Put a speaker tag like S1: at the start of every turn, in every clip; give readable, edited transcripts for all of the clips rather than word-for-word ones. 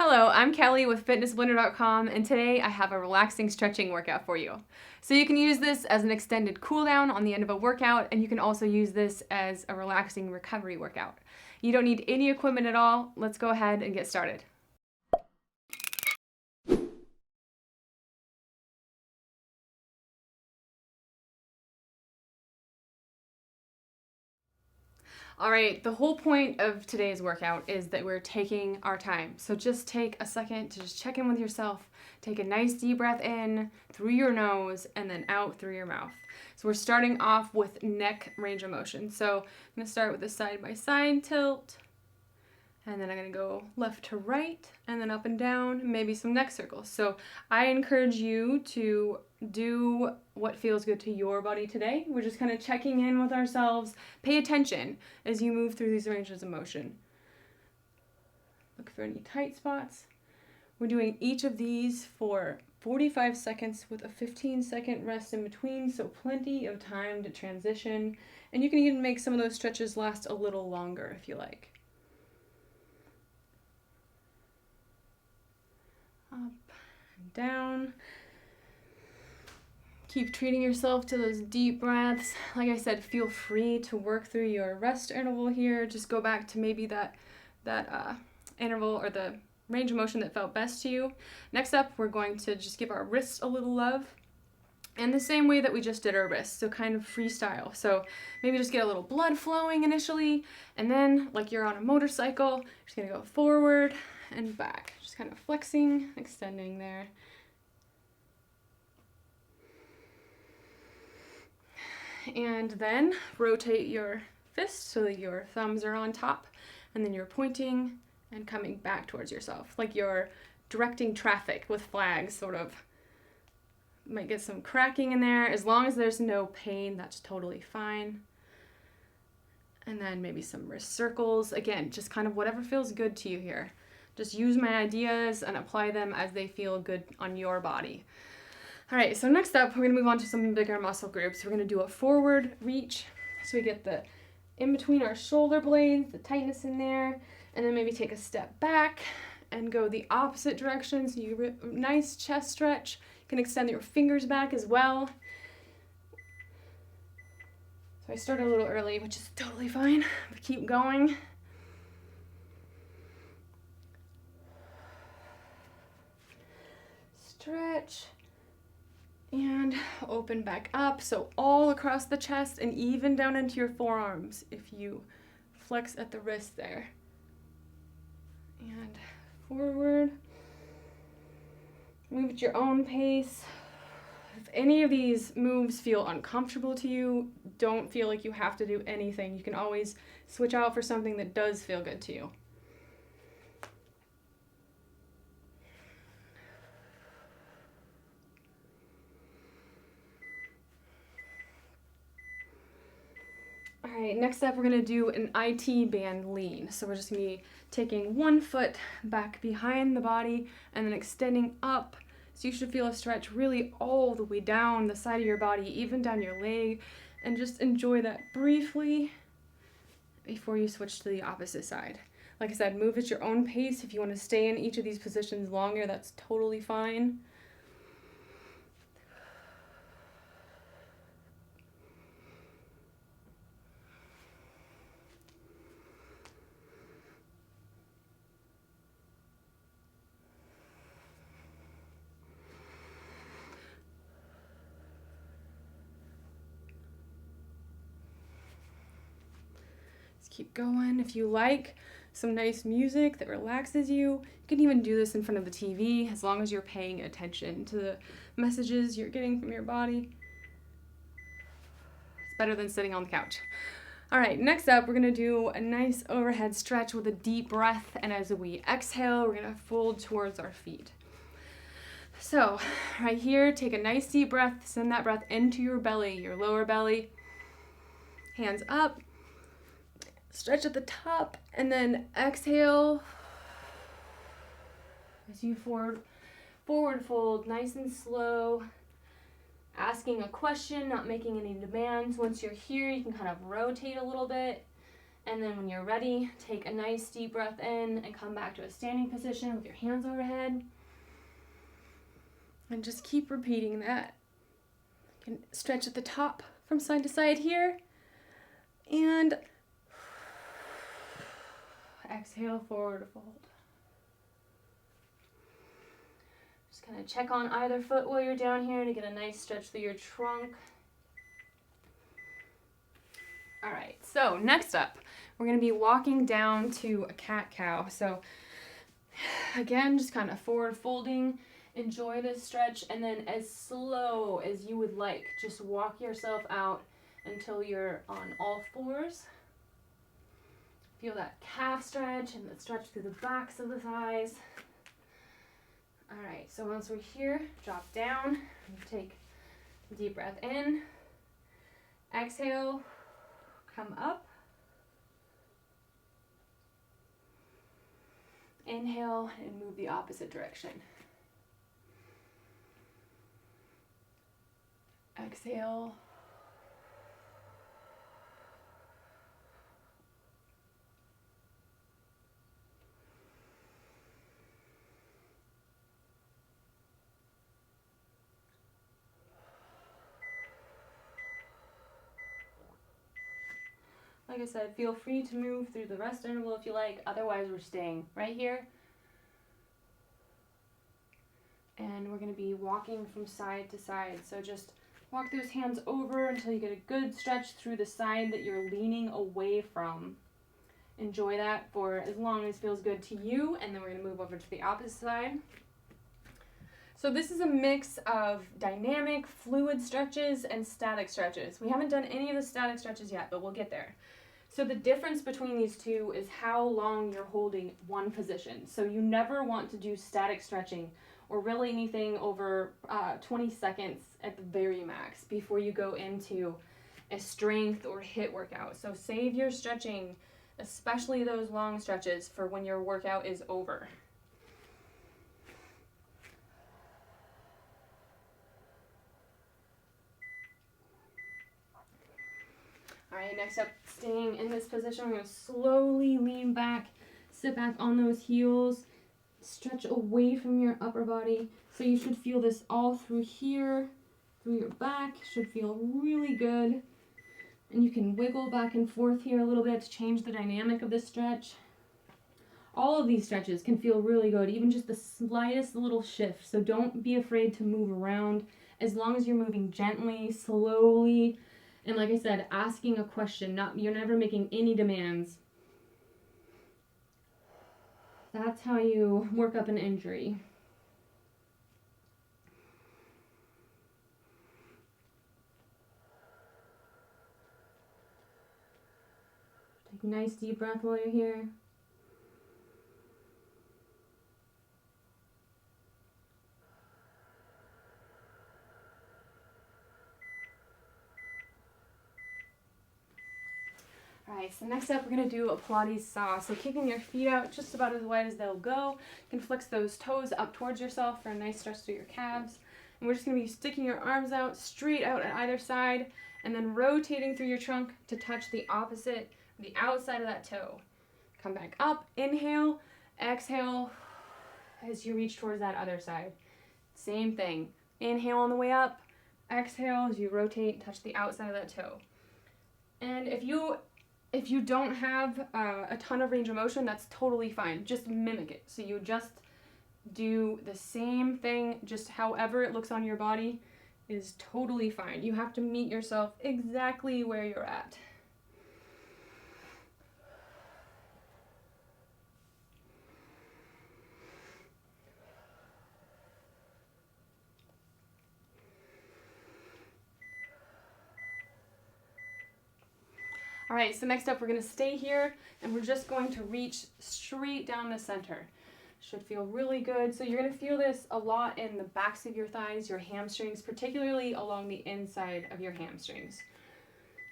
S1: Hello, I'm Kelly with fitnessblender.com, and today I have a relaxing stretching workout for you. So you can use this as an extended cool down on the end of a workout, and you can also use this as a relaxing recovery workout. You don't need any equipment at all. Let's go ahead and get started. All right, the whole point of today's workout is that we're taking our time. So just take a second to just check in with yourself. Take a nice deep breath in through your nose and then out through your mouth. So we're starting off with neck range of motion. So I'm gonna start with a side by side tilt. And then I'm gonna go left to right and then up and down, maybe some neck circles. So I encourage you to do what feels good to your body today. We're just kind of checking in with ourselves. Pay attention as you move through these ranges of motion. Look for any tight spots. We're doing each of these for 45 seconds with a 15-second rest in between, so plenty of time to transition. And you can even make some of those stretches last a little longer if you like. Up and down. Keep treating yourself to those deep breaths. Like I said, feel free to work through your rest interval here. Just go back to maybe that interval or the range of motion that felt best to you. Next up, we're going to just give our wrists a little love in the same way that we just did our wrists, so kind of freestyle. So maybe just get a little blood flowing initially, and then like you're on a motorcycle, just gonna go forward and back, just kind of flexing, extending there. And then rotate your fist so that your thumbs are on top, and then you're pointing and coming back towards yourself, like you're directing traffic with flags, sort of. Might get some cracking in there. As long as there's no pain, that's totally fine. And then maybe some wrist circles. Again, just kind of whatever feels good to you here. Just use my ideas and apply them as they feel good on your body. All right, so next up, we're gonna move on to some bigger muscle groups. We're gonna do a forward reach, so we get the in between our shoulder blades, the tightness in there, and then maybe take a step back and go the opposite direction. So you nice chest stretch. You can extend your fingers back as well. So I started a little early, which is totally fine, but keep going. Stretch. And open back up, so all across the chest and even down into your forearms if you flex at the wrist there. And forward. Move at your own pace. If any of these moves feel uncomfortable to you, don't feel like you have to do anything. You can always switch out for something that does feel good to you. All right, next up we're gonna do an IT band lean. So we're just gonna be taking one foot back behind the body and then extending up. So you should feel a stretch really all the way down the side of your body, even down your leg, and just enjoy that briefly before you switch to the opposite side. Like I said, move at your own pace. If you want to stay in each of these positions longer, that's totally fine. Keep going. If you like some nice music that relaxes you, you can even do this in front of the TV as long as you're paying attention to the messages you're getting from your body. It's better than sitting on the couch. All right, next up, we're gonna do a nice overhead stretch with a deep breath, and as we exhale, we're gonna fold towards our feet. So right here, take a nice deep breath, send that breath into your belly, your lower belly, hands up. Stretch at the top and then exhale as you forward fold, nice and slow. Asking a question, not making any demands. Once you're here, you can kind of rotate a little bit And then when you're ready, take a nice deep breath in and come back to a standing position with your hands overhead. And just keep repeating that. You can stretch at the top from side to side here. And exhale, forward fold. Just kind of check on either foot while you're down here to get a nice stretch through your trunk. All right, so next up, we're gonna be walking down to a cat-cow. So again, just kind of forward folding. Enjoy this stretch, and then as slow as you would like, just walk yourself out until you're on all fours. Feel that calf stretch and the stretch through the backs of the thighs. All right, so once we're here, drop down, take a deep breath in, exhale, come up, inhale, and move the opposite direction. Exhale. Like I said, feel free to move through the rest interval if you like. Otherwise, we're staying right here. And we're going to be walking from side to side. So just walk those hands over until you get a good stretch through the side that you're leaning away from. Enjoy that for as long as feels good to you, and then we're going to move over to the opposite side. So this is a mix of dynamic, fluid stretches and static stretches. We haven't done any of the static stretches yet, but we'll get there. So the difference between these two is how long you're holding one position. So you never want to do static stretching or really anything over 20 seconds at the very max before you go into a strength or HIIT workout. So save your stretching, especially those long stretches, for when your workout is over. All right, next up, staying in this position, we're going to slowly lean back, sit back on those heels, stretch away from your upper body. So you should feel this all through here, through your back. Should feel really good. And you can wiggle back and forth here a little bit to change the dynamic of this stretch. All of these stretches can feel really good, even just the slightest little shift. So don't be afraid to move around as long as you're moving gently, slowly, and like I said, asking a question. You're never making any demands. That's how you work up an injury. Take a nice deep breath while you're here. Alright, so next up we're going to do a Pilates Saw. So kicking your feet out just about as wide as they'll go. You can flex those toes up towards yourself for a nice stretch through your calves. And we're just going to be sticking your arms out, straight out at either side, and then rotating through your trunk to touch the outside of that toe. Come back up, inhale, exhale as you reach towards that other side. Same thing. Inhale on the way up, exhale as you rotate, touch the outside of that toe. And if you don't have a ton of range of motion, that's totally fine. Just mimic it. So you just do the same thing, just however it looks on your body is totally fine. You have to meet yourself exactly where you're at. All right, so next up we're going to stay here and we're just going to reach straight down the center. Should feel really good. So you're going to feel this a lot in the backs of your thighs, your hamstrings, particularly along the inside of your hamstrings.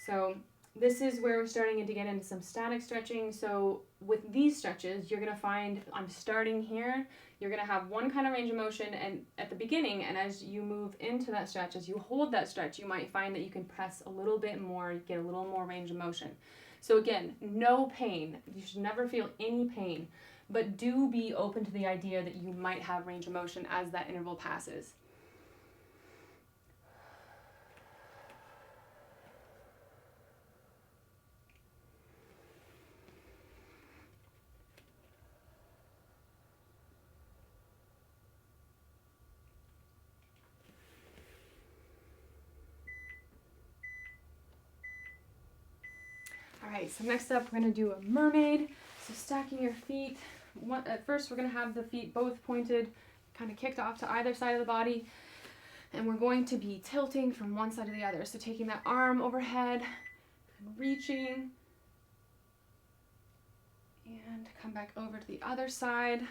S1: So this is where we're starting to get into some static stretching. So with these stretches, you're going to find I'm starting here. You're going to have one kind of range of motion and at the beginning, and as you move into that stretch, as you hold that stretch, you might find that you can press a little bit more, get a little more range of motion. So again, no pain. You should never feel any pain, but do be open to the idea that you might have range of motion as that interval passes. All right, so next up, we're gonna do a mermaid. So stacking your feet. At first, we're gonna have the feet both pointed, kind of kicked off to either side of the body. And we're going to be tilting from one side to the other. So taking that arm overhead, reaching, and come back over to the other side.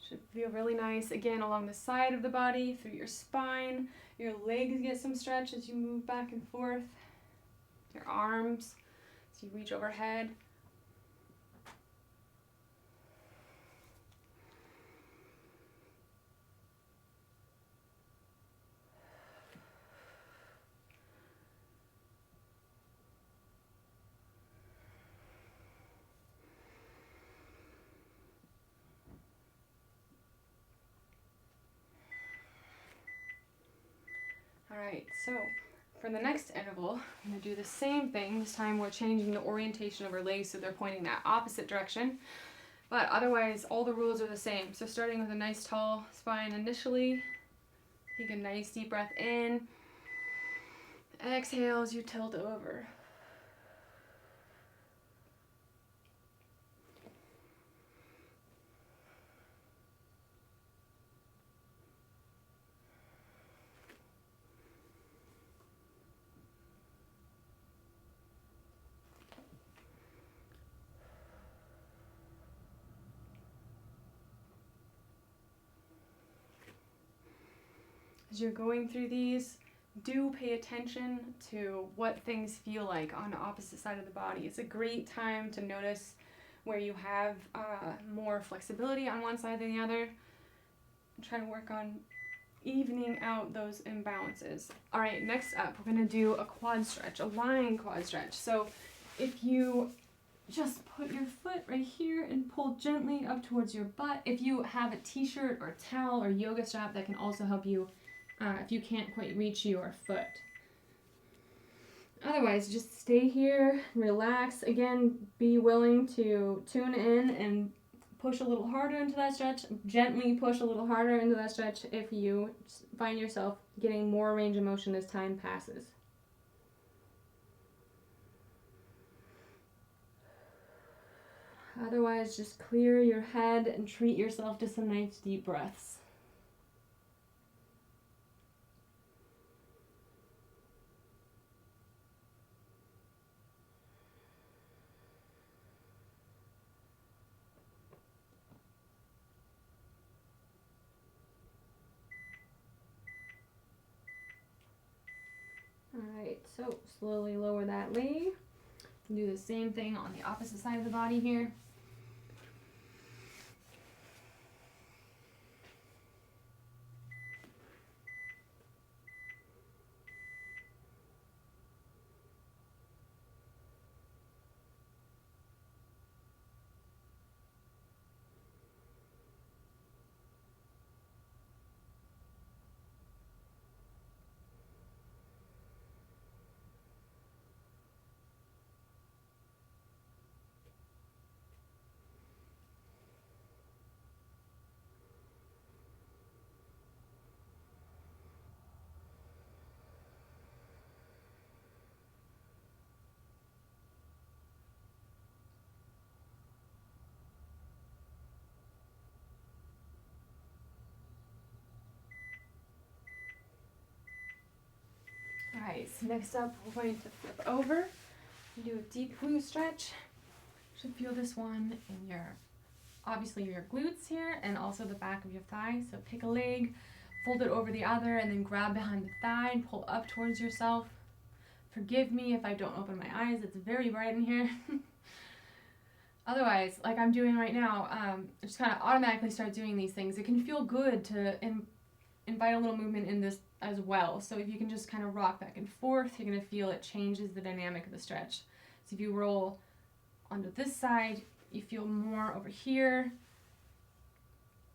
S1: Should feel really nice, again, along the side of the body, through your spine. Your legs get some stretch as you move back and forth. Your arms, as you reach overhead. All right, so for the next interval, I'm gonna do the same thing. This time we're changing the orientation of our legs so they're pointing that opposite direction. But otherwise, all the rules are the same. So starting with a nice tall spine initially, take a nice deep breath in. Exhale as you tilt over. As you're going through these, do pay attention to what things feel like on the opposite side of the body. It's a great time to notice where you have more flexibility on one side than the other. And try to work on evening out those imbalances. All right, next up, we're gonna do a quad stretch, a lying quad stretch. So if you just put your foot right here and pull gently up towards your butt. If you have a t-shirt or towel or yoga strap, that can also help you if you can't quite reach your foot. Otherwise, just stay here, relax. Again, be willing to tune in and push a little harder into that stretch. Gently push a little harder into that stretch if you find yourself getting more range of motion as time passes. Otherwise, just clear your head and treat yourself to some nice deep breaths. Alright, so slowly lower that leg. Do the same thing on the opposite side of the body here. Alright, so next up we're going to flip over and do a deep glute stretch. You should feel this one in obviously your glutes here and also the back of your thigh. So pick a leg, fold it over the other, and then grab behind the thigh and pull up towards yourself. Forgive me if I don't open my eyes, it's very bright in here. Otherwise, like I'm doing right now, just kind of automatically start doing these things. It can feel good to invite a little movement in this as well. So if you can just kind of rock back and forth, you're going to feel it changes the dynamic of the stretch. So if you roll onto this side, you feel more over here.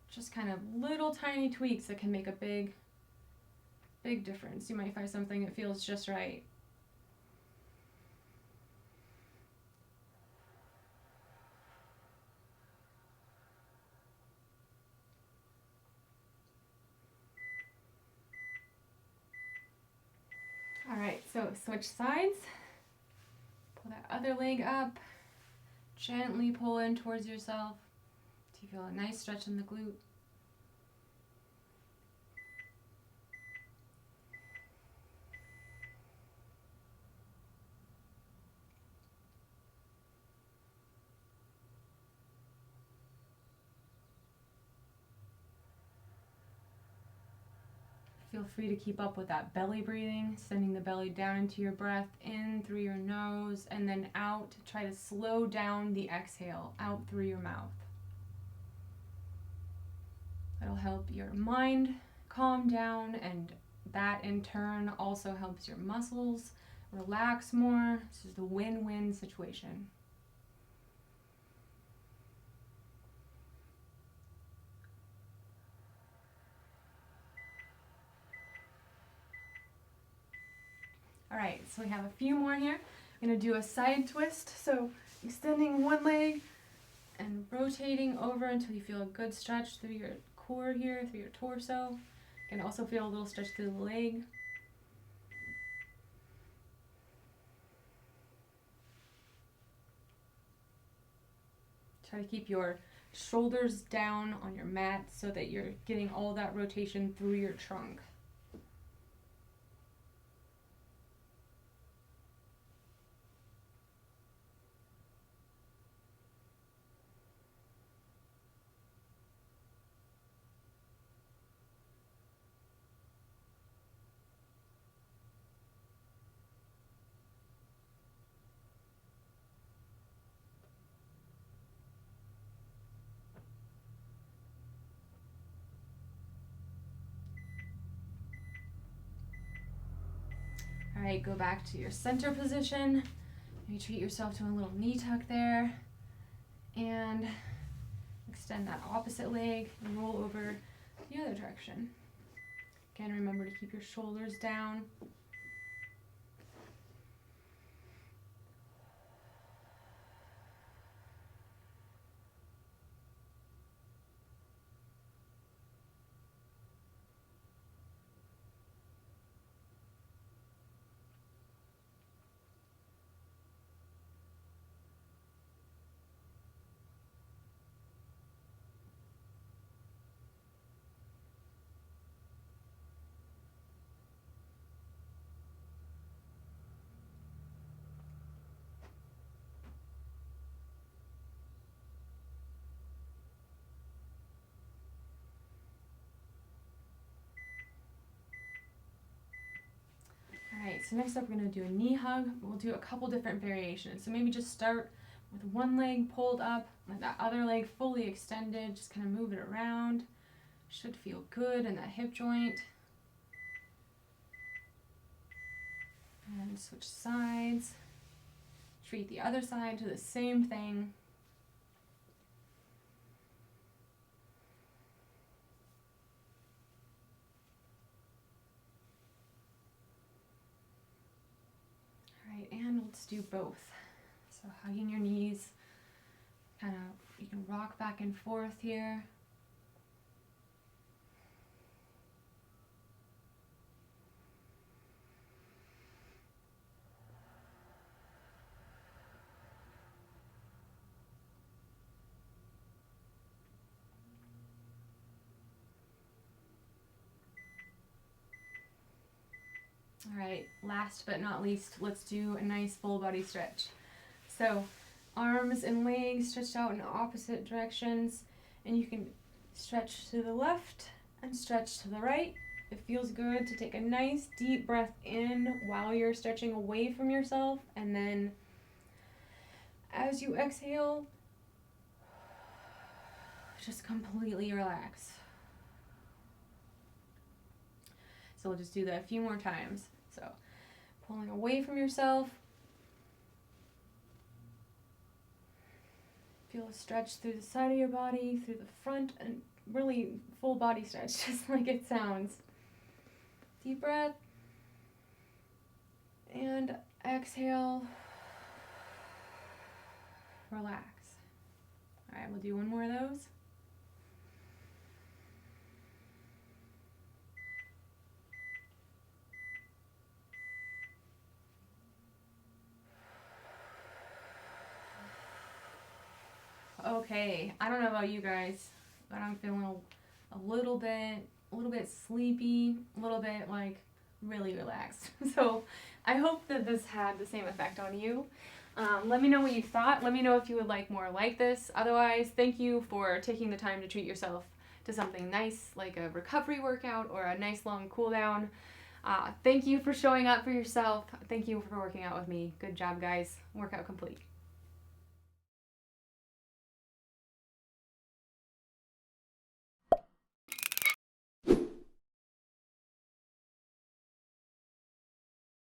S1: Just kind of little tiny tweaks that can make a big difference. You might find something that feels just right. All right, so switch sides. Pull that other leg up. Gently pull in towards yourself. So you feel a nice stretch in the glute. Feel free to keep up with that belly breathing, sending the belly down into your breath, in through your nose, and then out. Try to slow down the exhale, out through your mouth. That'll help your mind calm down, and that in turn also helps your muscles relax more. This is a win-win situation. All right, so we have a few more here. I'm going to do a side twist. So extending one leg and rotating over until you feel a good stretch through your core here, through your torso. You can also feel a little stretch through the leg. Try to keep your shoulders down on your mat so that you're getting all that rotation through your trunk. All right, go back to your center position. Maybe treat yourself to a little knee tuck there. And extend that opposite leg and roll over the other direction. Again, remember to keep your shoulders down. All right, so next up we're going to do a knee hug. We'll do a couple different variations. So maybe just start with one leg pulled up, with that other leg fully extended. Just kind of move it around. Should feel good in that hip joint. And switch sides. Treat the other side to the same thing. And let's do both. So hugging your knees, kind of, you can rock back and forth here. All right, last but not least, let's do a nice full body stretch. So arms and legs stretched out in opposite directions, and you can stretch to the left and stretch to the right. It feels good to take a nice deep breath in while you're stretching away from yourself, and then as you exhale, just completely relax. So So we'll just do that a few more times. So pulling away from yourself. Feel a stretch through the side of your body, through the front, and really full body stretch, just like it sounds. Deep breath. And exhale. Relax. All right, we'll do one more of those. Okay, I don't know about you guys, but I'm feeling a little bit sleepy, a little bit like really relaxed. So I hope that this had the same effect on you. Let me know what you thought. Let me know if you would like more like this. Otherwise, thank you for taking the time to treat yourself to something nice like a recovery workout or a nice long cool down. Thank you for showing up for yourself. Thank you for working out with me. Good job, guys. Workout complete.